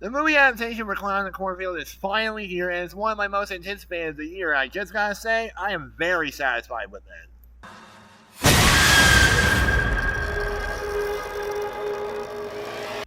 The movie adaptation for Clown In A Cornfield is finally here, and it's one of my most anticipated of the year. I just gotta say, I am very satisfied with it.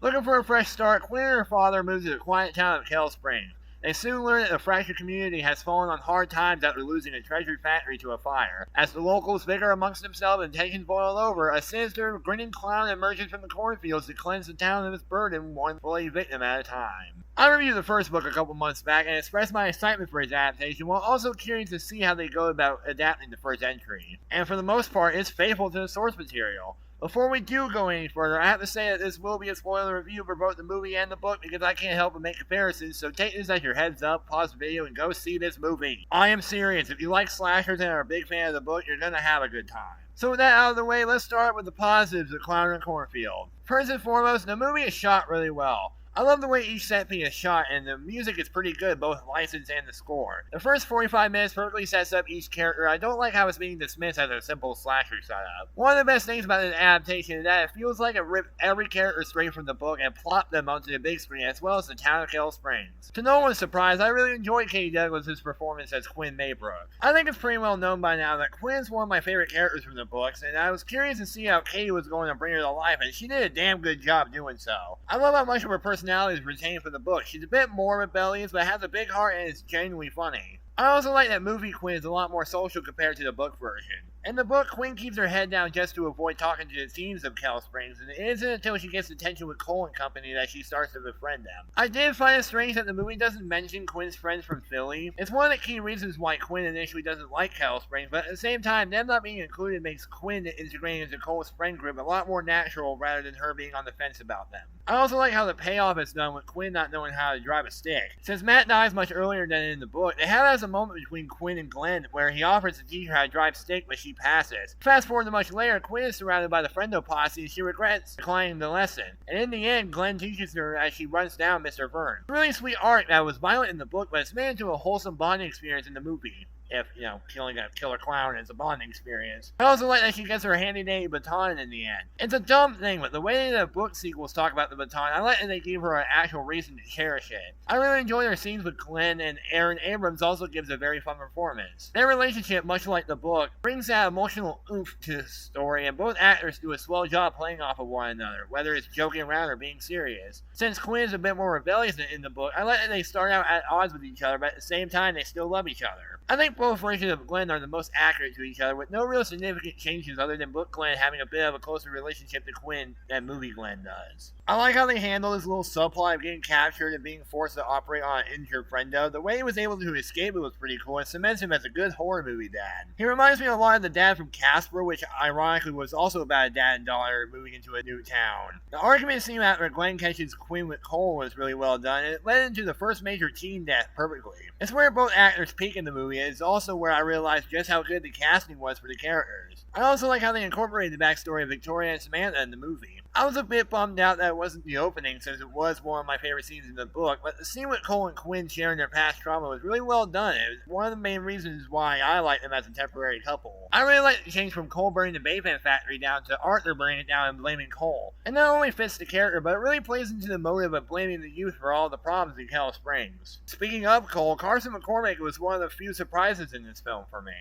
Looking for a fresh start, Quinn and her father moved to the quiet town of Kell Springs. They soon learn that the fractured community has fallen on hard times after losing a treasured factory to a fire. As the locals bicker amongst themselves and tensions boil over, a sinister, grinning clown emerges from the cornfields to cleanse the town of its burden, one bloody victim at a time. I reviewed the first book a couple months back and expressed my excitement for its adaptation, while also curious to see how they go about adapting the first entry. And for the most part, it's faithful to the source material. Before we do go any further, I have to say that this will be a spoiler review for both the movie and the book because I can't help but make comparisons, so take this as your heads up, pause the video, and go see this movie. I am serious, if you like slashers and are a big fan of the book, you're gonna have a good time. So with that out of the way, let's start with the positives of Clown In A Cornfield. First and foremost, the movie is shot really well. I love the way each set piece is shot, and the music is pretty good, both licensed and the score. The first 45 minutes perfectly sets up each character. I don't like how it's being dismissed as a simple slasher setup. One of the best things about this adaptation is that it feels like it ripped every character straight from the book and plopped them onto the big screen, as well as the town of Kell Springs. To no one's surprise, I really enjoyed Katie Douglas' performance as Quinn Maybrook. I think it's pretty well known by now that Quinn's one of my favorite characters from the books, and I was curious to see how Katie was going to bring her to life, and she did a damn good job doing so. I love how much of her personality is retained from the book. She's a bit more rebellious, but has a big heart and is genuinely funny. I also like that movie Quinn is a lot more social compared to the book version. In the book, Quinn keeps her head down just to avoid talking to the teens of Kell Springs, and it isn't until she gets attention with Cole and company that she starts to befriend them. I did find it strange that the movie doesn't mention Quinn's friends from Philly. It's one of the key reasons why Quinn initially doesn't like Kell Springs, but at the same time, them not being included makes Quinn integrating into Cole's friend group a lot more natural rather than her being on the fence about them. I also like how the payoff is done with Quinn not knowing how to drive a stick. Since Matt dies much earlier than in the book, they have as a moment between Quinn and Glenn where he offers to teach her how to drive stick, but she passes. Fast forward to much later, Quinn is surrounded by the Friendo posse and she regrets declining the lesson. And in the end, Glenn teaches her as she runs down Mr. Vern. It's a really sweet arc that was violent in the book, but it's made into a wholesome bonding experience in the movie. If, killing a killer clown is a bonding experience. I also like that she gets her handy-dandy baton in the end. It's a dumb thing, but the way the book sequels talk about the baton, I like that they gave her an actual reason to cherish it. I really enjoy their scenes with Glenn, and Aaron Abrams also gives a very fun performance. Their relationship, much like the book, brings that emotional oomph to the story, and both actors do a swell job playing off of one another, whether it's joking around or being serious. Since Quinn is a bit more rebellious in the book, I like that they start out at odds with each other, but at the same time they still love each other. I think both versions of Glenn are the most accurate to each other, with no real significant changes other than book Glenn having a bit of a closer relationship to Quinn than movie Glenn does. I like how they handle this little subplot of getting captured and being forced to operate on an injured friendo. The way he was able to escape it was pretty cool and cements him as a good horror movie dad. He reminds me a lot of the dad from Casper, which ironically was also about a dad and daughter moving into a new town. The argument scene after Glenn catches Quinn with Cole was really well done, and it led into the first major teen death perfectly. It's where both actors peak in the movie, and it's also where I realized just how good the casting was for the characters. I also like how they incorporated the backstory of Victoria and Samantha in the movie. I was a bit bummed out that it wasn't the opening since it was one of my favorite scenes in the book, but the scene with Cole and Quinn sharing their past trauma was really well done. It was one of the main reasons why I like them as a temporary couple. I really like the change from Cole burning the Baypan factory down to Arthur burning it down and blaming Cole. It not only fits the character, but it really plays into the motive of blaming the youth for all the problems in Kell Springs. Speaking of Cole, Carson McCormick was one of the few surprises in this film for me.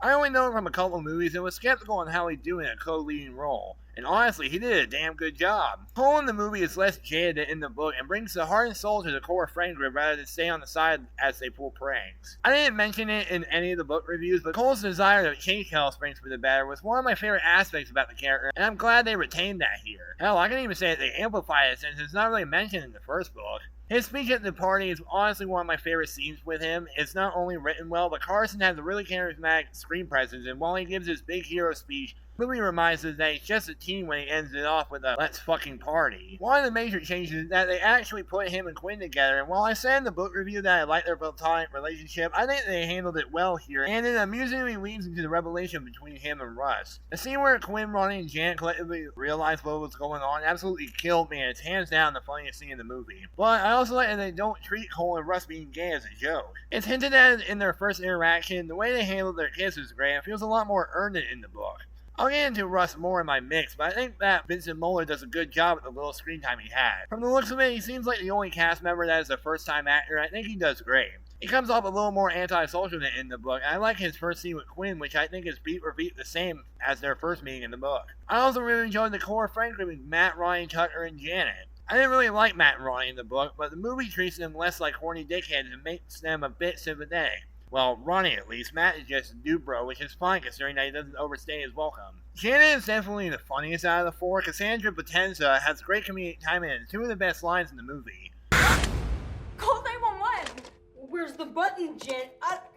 I only know him from a couple movies and was skeptical on how he'd do in a co-leading role, and honestly, he did a damn good job. Cole in the movie is less jaded than in the book and brings the heart and soul to the core friend group rather than stay on the side as they pull pranks. I didn't mention it in any of the book reviews, but Cole's desire to change Kell Springs for the better was one of my favorite aspects about the character, and I'm glad they retained that here. Hell, I can even say that they amplified it since it's not really mentioned in the first book. His speech at the party is honestly one of my favorite scenes with him. It's not only written well, but Carson has a really charismatic screen presence, and while he gives his big hero speech, the movie reminds us that he's just a teen when he ends it off with a "let's fucking party." One of the major changes is that they actually put him and Quinn together, and while I said in the book review that I like their platonic relationship, I think they handled it well here, and it amusingly leads into the revelation between him and Russ. The scene where Quinn, Ronnie, and Janet collectively realized what was going on absolutely killed me, and it's hands down the funniest scene in the movie. But I also like that they don't treat Cole and Russ being gay as a joke. It's hinted at in their first interaction. The way they handled their kiss is great and feels a lot more earned in the book. I'll get into Russ more in my mix, but I think that Vincent Muller does a good job with the little screen time he had. From the looks of it, he seems like the only cast member that is a first-time actor. I think he does great. He comes off a little more antisocial than in the book, and I like his first scene with Quinn, which I think is beat for beat the same as their first meeting in the book. I also really enjoyed the core friendship with Matt, Ronnie, Tucker, and Janet. I didn't really like Matt and Ronnie in the book, but the movie treats them less like horny dickheads and makes them a bit sympathetic. Well, Ronnie at least. Matt is just a dude bro, which is fine considering that he doesn't overstay his welcome. Janet is definitely the funniest out of the four. Cassandra Potenza has great comedic timing and two of the best lines in the movie. Call 911! Where's the button, Jen?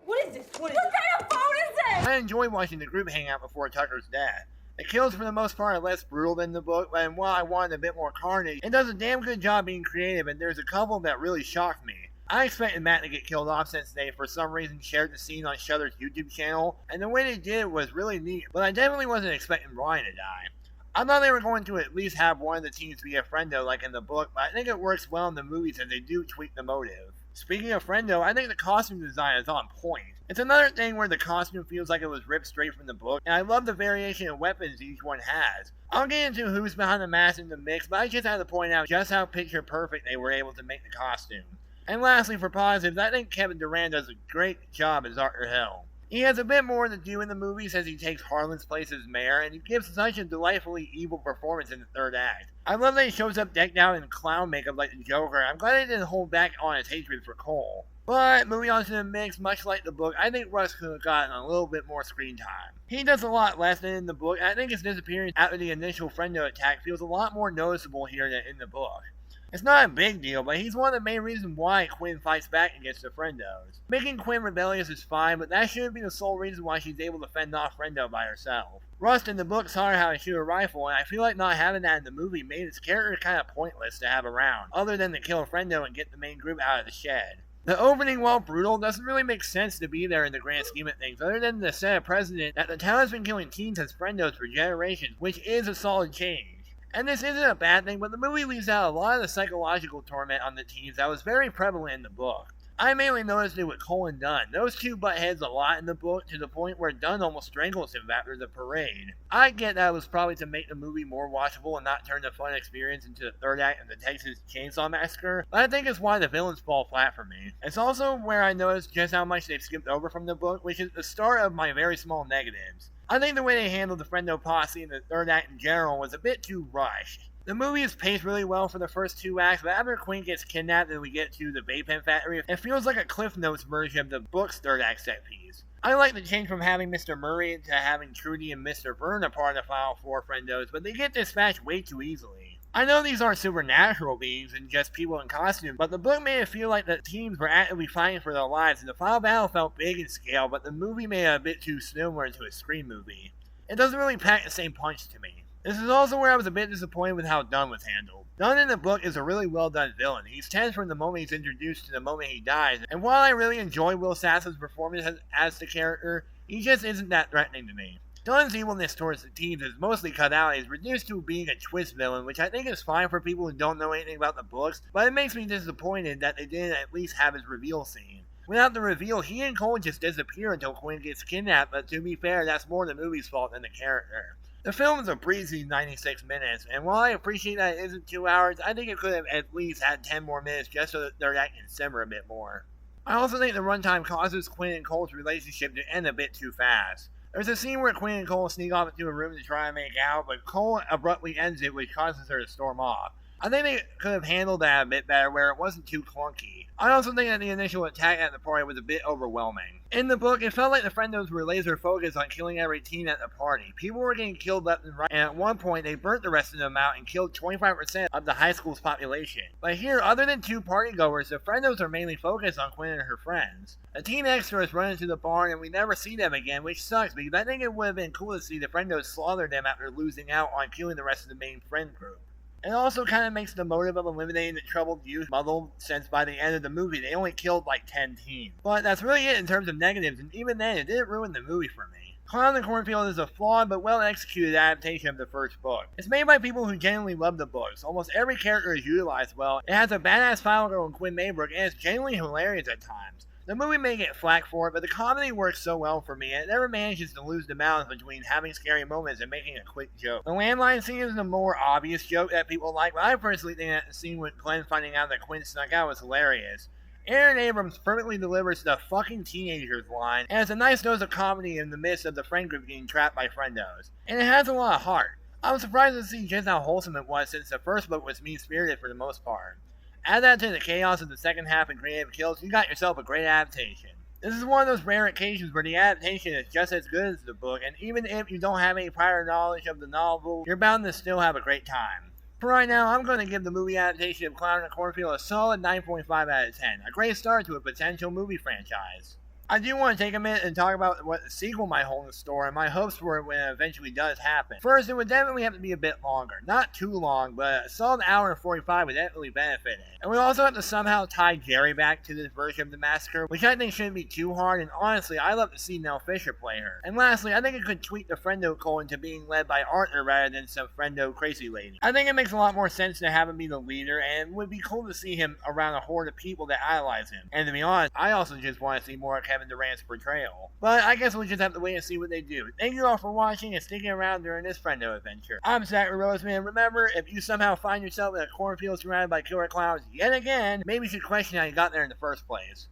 What is this? What kind of phone is this? I enjoy watching the group hang out before Tucker's death. The kills for the most part are less brutal than the book, and while I wanted a bit more carnage, it does a damn good job being creative, and there's a couple that really shocked me. I expected Matt to get killed off since they, for some reason, shared the scene on Shudder's YouTube channel, and the way they did it was really neat, but I definitely wasn't expecting Ryan to die. I thought they were going to at least have one of the teens be a friendo like in the book, but I think it works well in the movies as they do tweak the motive. Speaking of friendo, I think the costume design is on point. It's another thing where the costume feels like it was ripped straight from the book, and I love the variation of weapons each one has. I'll get into who's behind the mask in the mix, but I just had to point out just how picture perfect they were able to make the costume. And lastly, for positives, I think Kevin Durant does a great job as Dr. Hill. He has a bit more to do in the movies as he takes Harlan's place as mayor, and he gives such a delightfully evil performance in the third act. I love that he shows up decked out in clown makeup like the Joker. I'm glad he didn't hold back on his hatred for Cole. But moving on to the mix, much like the book, I think Russ could have gotten a little bit more screen time. He does a lot less than in the book, and I think his disappearance after the initial friendo attack feels a lot more noticeable here than in the book. It's not a big deal, but he's one of the main reasons why Quinn fights back against the Friendos. Making Quinn rebellious is fine, but that shouldn't be the sole reason why she's able to fend off Friendo by herself. Rust in the book taught her how to shoot a rifle, and I feel like not having that in the movie made his character kind of pointless to have around, other than to kill Friendo and get the main group out of the shed. The opening, while brutal, doesn't really make sense to be there in the grand scheme of things, other than to set a precedent that the town has been killing teens as Friendos for generations, which is a solid change. And this isn't a bad thing, but the movie leaves out a lot of the psychological torment on the teens that was very prevalent in the book. I mainly noticed it with Cole and Dunn. Those two butt heads a lot in the book to the point where Dunn almost strangles him after the parade. I get that it was probably to make the movie more watchable and not turn the fun experience into the third act of the Texas Chainsaw Massacre, but I think it's why the villains fall flat for me. It's also where I noticed just how much they've skipped over from the book, which is the start of my very small negatives. I think the way they handled the Friendo posse in the third act in general was a bit too rushed. The movie is paced really well for the first two acts, but after Quinn gets kidnapped and we get to the vape pen factory, it feels like a Cliff Notes version of the book's third act set piece. I like the change from having Mr. Murray to having Trudy and Mr. Byrne a part of the final four Friendos, but they get dispatched way too easily. I know these aren't supernatural beings and just people in costume, but the book made it feel like the teams were actively fighting for their lives, and the final battle felt big in scale, but the movie made it a bit too similar to a Scream movie. It doesn't really pack the same punch to me. This is also where I was a bit disappointed with how Dunn was handled. Dunn in the book is a really well done villain. He's tense from the moment he's introduced to the moment he dies, and while I really enjoy Will Sasson's performance as the character, he just isn't that threatening to me. Dunn's evilness towards the teens is mostly cut out and is reduced to being a twist villain, which I think is fine for people who don't know anything about the books, but it makes me disappointed that they didn't at least have his reveal scene. Without the reveal, he and Cole just disappear until Quinn gets kidnapped, but to be fair, that's more the movie's fault than the character. The film is a breezy 96 minutes, and while I appreciate that it isn't 2 hours, I think it could have at least had 10 more minutes just so that third act can simmer a bit more. I also think the runtime causes Quinn and Cole's relationship to end a bit too fast. There's a scene where Quinn and Cole sneak off into a room to try and make out, but Cole abruptly ends it, which causes her to storm off. I think they could have handled that a bit better where it wasn't too clunky. I also think that the initial attack at the party was a bit overwhelming. In the book, it felt like the Friendos were laser focused on killing every teen at the party. People were getting killed left and right, and at one point they burnt the rest of them out and killed 25% of the high school's population. But here, other than two partygoers, the Friendos are mainly focused on Quinn and her friends. The teen extras run into the barn and we never see them again, which sucks because I think it would have been cool to see the Friendos slaughter them after losing out on killing the rest of the main friend group. It also kind of makes the motive of eliminating the troubled youth muddled, since by the end of the movie they only killed like 10 teens. But that's really it in terms of negatives, and even then it didn't ruin the movie for me. Clown In A Cornfield is a flawed but well executed adaptation of the first book. It's made by people who genuinely love the books. Almost every character is utilized well. It has a badass final girl in Quinn Maybrook, and it's genuinely hilarious at times. The movie may get flack for it, but the comedy works so well for me, and it never manages to lose the balance between having scary moments and making a quick joke. The landline scene is the more obvious joke that people like, but I personally think that the scene with Glenn finding out that Quinn snuck out was hilarious. Aaron Abrams perfectly delivers the fucking teenagers line, and it's a nice dose of comedy in the midst of the friend group getting trapped by friendos. And it has a lot of heart. I was surprised to see just how wholesome it was since the first book was mean-spirited for the most part. Add that to the chaos of the second half and creative kills, you got yourself a great adaptation. This is one of those rare occasions where the adaptation is just as good as the book, and even if you don't have any prior knowledge of the novel, you're bound to still have a great time. For right now, I'm going to give the movie adaptation of Clown In A Cornfield a solid 9.5 out of 10, a great start to a potential movie franchise. I do want to take a minute and talk about what the sequel might hold in store and my hopes for it when it eventually does happen. First, it would definitely have to be a bit longer. Not too long, but a solid hour and 45 would definitely benefit it. And we also have to somehow tie Jerry back to this version of the massacre, which I think shouldn't be too hard, and honestly, I'd love to see Nell Fisher play her. And lastly, I think it could tweak the Friendo cult into being led by Arthur rather than some Friendo crazy lady. I think it makes a lot more sense to have him be the leader, and it would be cool to see him around a horde of people that idolize him. And to be honest, I also just want to see more of Kevin Durant's portrayal. But I guess we'll just have to wait and see what they do. Thank you all for watching and sticking around during this Friendo adventure. I'm Zachary Roseman. Remember, if you somehow find yourself in a cornfield surrounded by killer clowns yet again, maybe you should question how you got there in the first place.